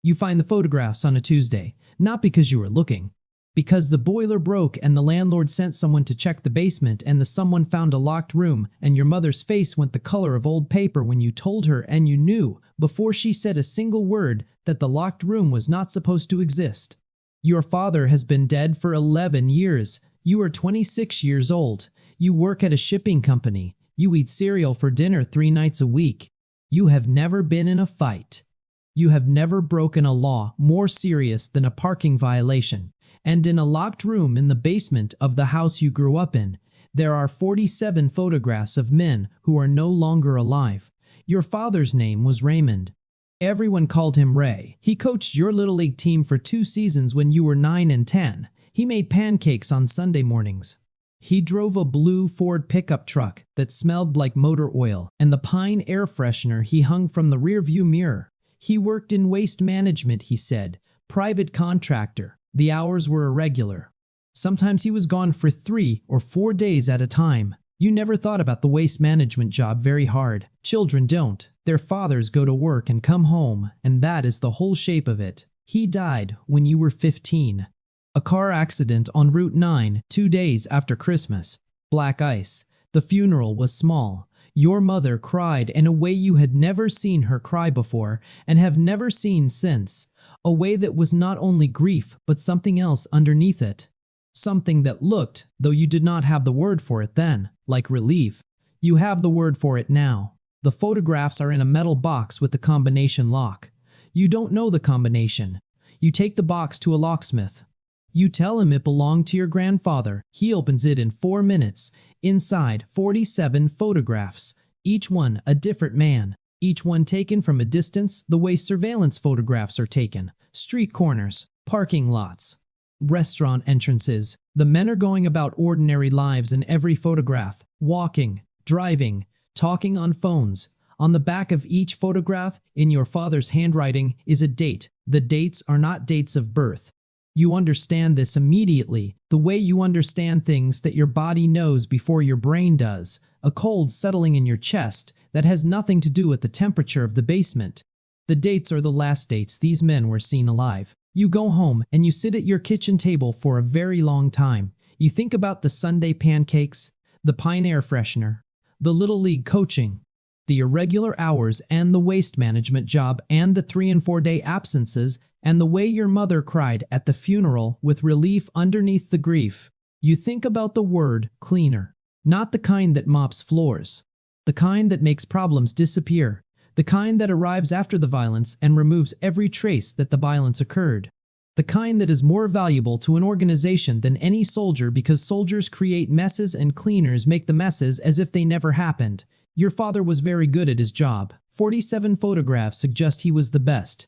You find the photographs on a Tuesday, not because you were looking, because the boiler broke and the landlord sent someone to check the basement and the someone found a locked room and your mother's face went the color of old paper when you told her and you knew, before she said a single word, that the locked room was not supposed to exist. Your father has been dead for 11 years. You are 26 years old. You work at a shipping company. You eat cereal for dinner 3 nights a week. You have never been in a fight. You have never broken a law more serious than a parking violation. And in a locked room in the basement of the house you grew up in, there are 47 photographs of men who are no longer alive. Your father's name was Raymond. Everyone called him Ray. He coached your Little League team for 2 seasons when you were 9 and 10. He made pancakes on Sunday mornings. He drove a blue Ford pickup truck that smelled like motor oil and the Pine air freshener he hung from the rearview mirror. He worked in waste management, he said, private contractor. The hours were irregular. Sometimes he was gone for 3 or 4 days at a time. You never thought about the waste management job very hard. Children don't. Their fathers go to work and come home, and that is the whole shape of it. He died when you were 15. A car accident on Route 9, 2 days after Christmas. Black ice. The funeral was small. Your mother cried in a way you had never seen her cry before and have never seen since. A way that was not only grief, but something else underneath it. Something that looked, though you did not have the word for it then, like relief. You have the word for it now. The photographs are in a metal box with a combination lock. You don't know the combination. You take the box to a locksmith. You tell him it belonged to your grandfather. He opens it in 4 minutes. Inside, 47 photographs, each one a different man. Each one taken from a distance the way surveillance photographs are taken. Street corners, parking lots, restaurant entrances. The men are going about ordinary lives in every photograph, walking, driving, talking on phones. On the back of each photograph, in your father's handwriting, is a date. The dates are not dates of birth. You understand this immediately, the way you understand things that your body knows before your brain does. A cold settling in your chest that has nothing to do with the temperature of the basement. The dates are the last dates these men were seen alive. You go home and you sit at your kitchen table for a very long time. You think about the Sunday pancakes, the Pine air freshener, the Little League coaching, the irregular hours and the waste management job and the 3 and 4 day absences and the way your mother cried at the funeral with relief underneath the grief. You think about the word cleaner, not the kind that mops floors, the kind that makes problems disappear, the kind that arrives after the violence and removes every trace that the violence occurred, the kind that is more valuable to an organization than any soldier because soldiers create messes and cleaners make the messes as if they never happened. Your father was very good at his job. 47 photographs suggest he was the best.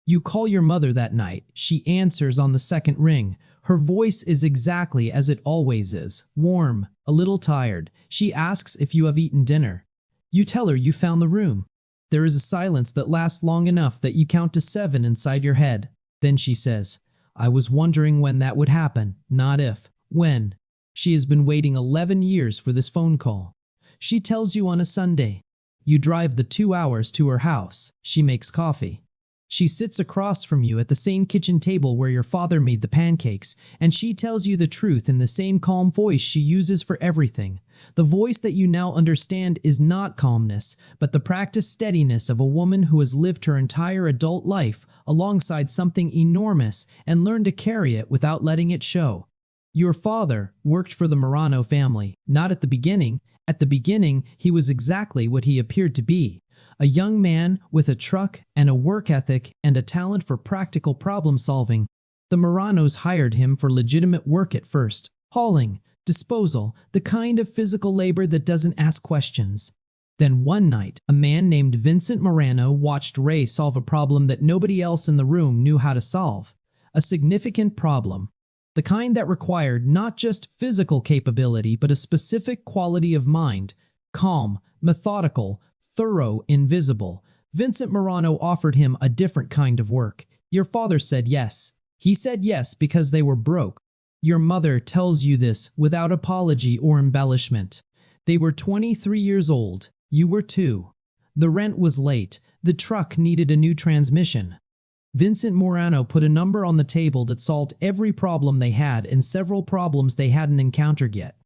You call your mother that night. She answers on the second ring. Her voice is exactly as it always is, warm, a little tired. She asks if you have eaten dinner. You tell her you found the room. There is a silence that lasts long enough that you count to 7 inside your head. Then she says, "I was wondering when that would happen, not if, when." She has been waiting 11 years for this phone call. She tells you on a Sunday. You drive the 2 hours to her house. She makes coffee. She sits across from you at the same kitchen table where your father made the pancakes, and she tells you the truth in the same calm voice she uses for everything. The voice that you now understand is not calmness, but the practiced steadiness of a woman who has lived her entire adult life alongside something enormous and learned to carry it without letting it show. Your father worked for the Marano family, not at the beginning. At the beginning, he was exactly what he appeared to be. A young man with a truck and a work ethic and a talent for practical problem solving. The Maranos hired him for legitimate work at first. Hauling, disposal, the kind of physical labor that doesn't ask questions. Then one night, a man named Vincent Morano watched Ray solve a problem that nobody else in the room knew how to solve. A significant problem. The kind that required not just physical capability but a specific quality of mind. Calm, methodical, thorough, invisible. Vincent Morano offered him a different kind of work. Your father said yes. He said yes because they were broke. Your mother tells you this without apology or embellishment. They were 23 years old. You were 2. The rent was late. The truck needed a new transmission. Vincent Morano put a number on the table that solved every problem they had and several problems they hadn't encountered yet.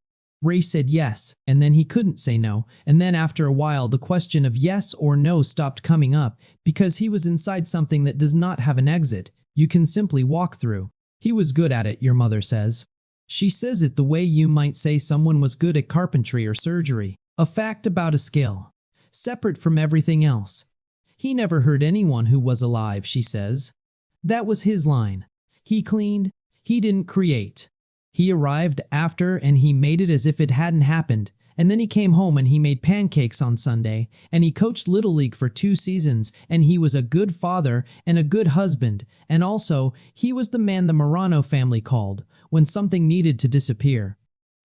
Ray said yes, and then he couldn't say no, and then after a while the question of yes or no stopped coming up because he was inside something that does not have an exit. You can simply walk through. He was good at it, your mother says. She says it the way you might say someone was good at carpentry or surgery, a fact about a skill, separate from everything else. He never hurt anyone who was alive, she says. That was his line. He cleaned, he didn't create. He arrived after and he made it as if it hadn't happened, and then he came home and he made pancakes on Sunday, and he coached Little League for 2 seasons, and he was a good father and a good husband, and also, he was the man the Morano family called when something needed to disappear.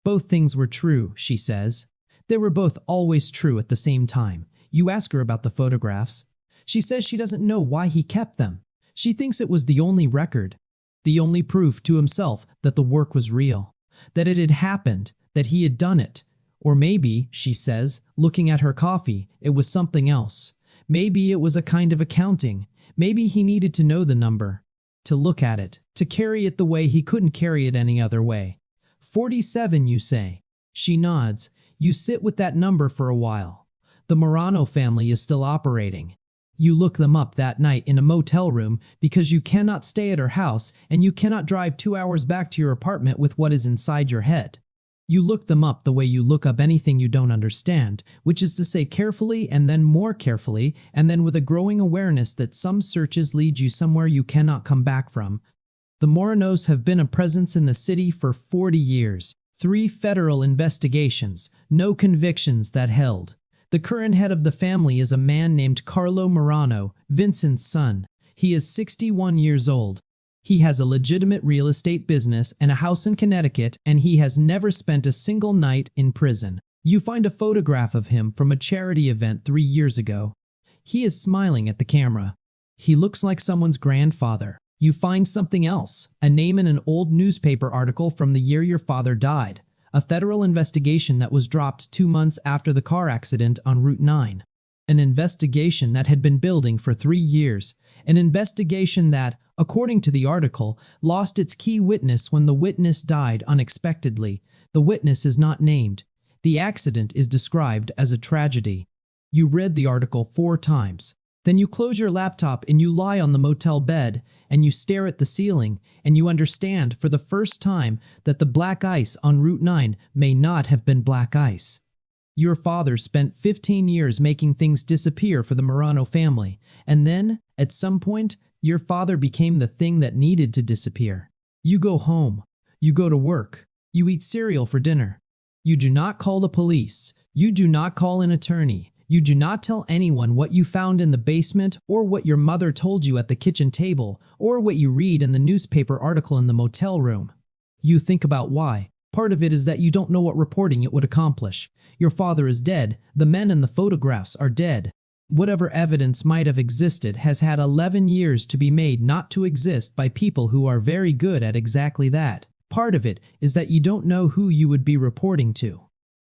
Both things were true, she says. They were both always true at the same time. You ask her about the photographs. She says she doesn't know why he kept them. She thinks it was the only record, the only proof to himself that the work was real, that it had happened, that he had done it. Or maybe, she says, looking at her coffee, it was something else. Maybe it was a kind of accounting. Maybe he needed to know the number, to look at it, to carry it the way he couldn't carry it any other way. 47, you say. She nods. You sit with that number for a while. The Morano family is still operating. You look them up that night in a motel room because you cannot stay at her house and you cannot drive 2 hours back to your apartment with what is inside your head. You look them up the way you look up anything you don't understand, which is to say carefully and then more carefully and then with a growing awareness that some searches lead you somewhere you cannot come back from. The Moranos have been a presence in the city for 40 years. 3 federal investigations, no convictions that held. The current head of the family is a man named Carlo Morano, Vincent's son. He is 61 years old. He has a legitimate real estate business and a house in Connecticut, and he has never spent a single night in prison. You find a photograph of him from a charity event 3 years ago. He is smiling at the camera. He looks like someone's grandfather. You find something else, a name in an old newspaper article from the year your father died. A federal investigation that was dropped 2 months after the car accident on Route 9. An investigation that had been building for 3 years. An investigation that, according to the article, lost its key witness when the witness died unexpectedly. The witness is not named. The accident is described as a tragedy. You read the article 4 times. Then you close your laptop and you lie on the motel bed and you stare at the ceiling and you understand for the first time that the black ice on Route 9 may not have been black ice. Your father spent 15 years making things disappear for the Morano family, and then, at some point, your father became the thing that needed to disappear. You go home. You go to work. You eat cereal for dinner. You do not call the police. You do not call an attorney. You do not tell anyone what you found in the basement or what your mother told you at the kitchen table or what you read in the newspaper article in the motel room. You think about why. Part of it is that you don't know what reporting it would accomplish. Your father is dead. The men in the photographs are dead. Whatever evidence might have existed has had 11 years to be made not to exist by people who are very good at exactly that. Part of it is that you don't know who you would be reporting to.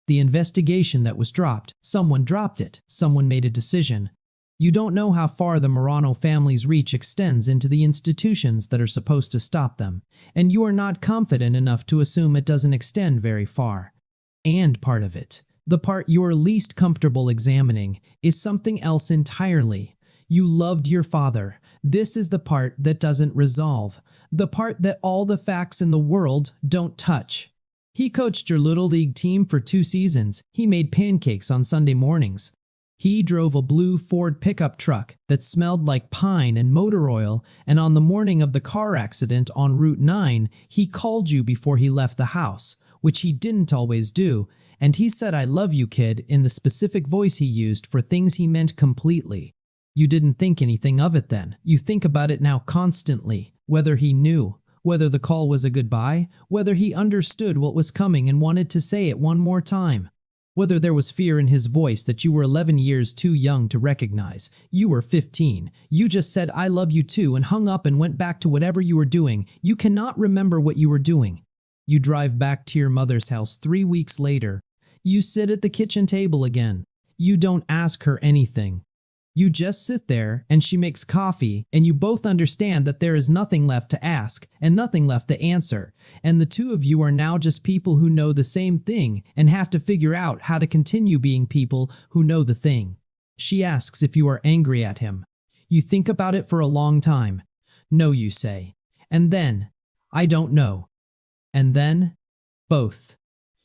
The investigation that was dropped, someone dropped it, someone made a decision. You don't know how far the Morano family's reach extends into the institutions that are supposed to stop them, and you are not confident enough to assume it doesn't extend very far. And part of it, the part you are least comfortable examining, is something else entirely. You loved your father. This is the part that doesn't resolve, the part that all the facts in the world don't touch. He coached your Little League team for 2 seasons. He made pancakes on Sunday mornings. He drove a blue Ford pickup truck that smelled like pine and motor oil, and on the morning of the car accident on Route 9, he called you before he left the house, which he didn't always do, and he said "I love you, kid" in the specific voice he used for things he meant completely. You didn't think anything of it then. You think about it now constantly, whether he knew, whether the call was a goodbye, whether he understood what was coming and wanted to say it one more time, whether there was fear in his voice that you were 11 years too young to recognize. You were 15. You just said "I love you too" and hung up and went back to whatever you were doing. You cannot remember what you were doing. You drive back to your mother's house 3 weeks later. You sit at the kitchen table again. You don't ask her anything. You just sit there and she makes coffee and you both understand that there is nothing left to ask and nothing left to answer, and the two of you are now just people who know the same thing and have to figure out how to continue being people who know the thing. She asks if you are angry at him. You think about it for a long time. No, you say. And then, I don't know. And then, both.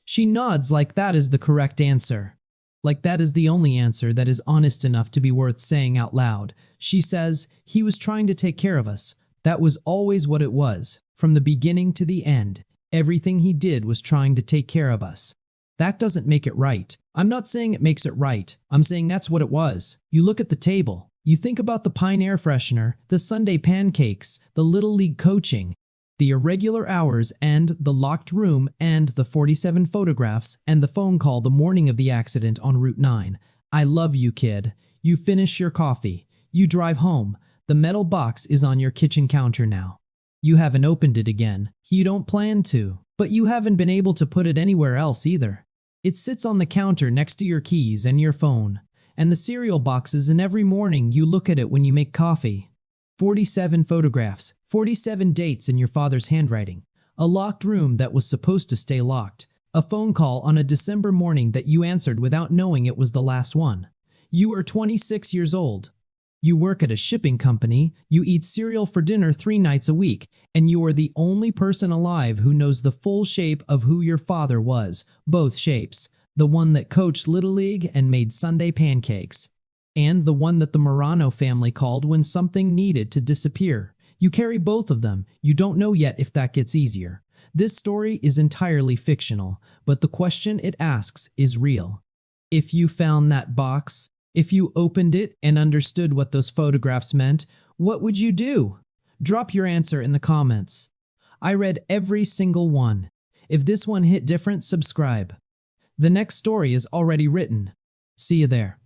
She nods like that is the correct answer. Like that is the only answer that is honest enough to be worth saying out loud. She says, he was trying to take care of us. That was always what it was. From the beginning to the end, everything he did was trying to take care of us. That doesn't make it right. I'm not saying it makes it right. I'm saying that's what it was. You look at the table. You think about the Pine air freshener, the Sunday pancakes, the Little League coaching, the irregular hours and the locked room and the 47 photographs and the phone call the morning of the accident on Route 9. I love you, kid. You finish your coffee. You drive home. The metal box is on your kitchen counter now. You haven't opened it again. You don't plan to, but you haven't been able to put it anywhere else either. It sits on the counter next to your keys and your phone, and the cereal boxes, and every morning you look at it when you make coffee. 47 photographs, 47 dates in your father's handwriting, a locked room that was supposed to stay locked, a phone call on a December morning that you answered without knowing it was the last one. You are 26 years old. You work at a shipping company, you eat cereal for dinner 3 nights a week, and you are the only person alive who knows the full shape of who your father was, both shapes, the one that coached Little League and made Sunday pancakes, and the one that the Morano family called when something needed to disappear. You carry both of them. You don't know yet if that gets easier. This story is entirely fictional, but the question it asks is real. If you found that box, if you opened it and understood what those photographs meant, what would you do? Drop your answer in the comments. I read every single one. If this one hit different, subscribe. The next story is already written. See you there.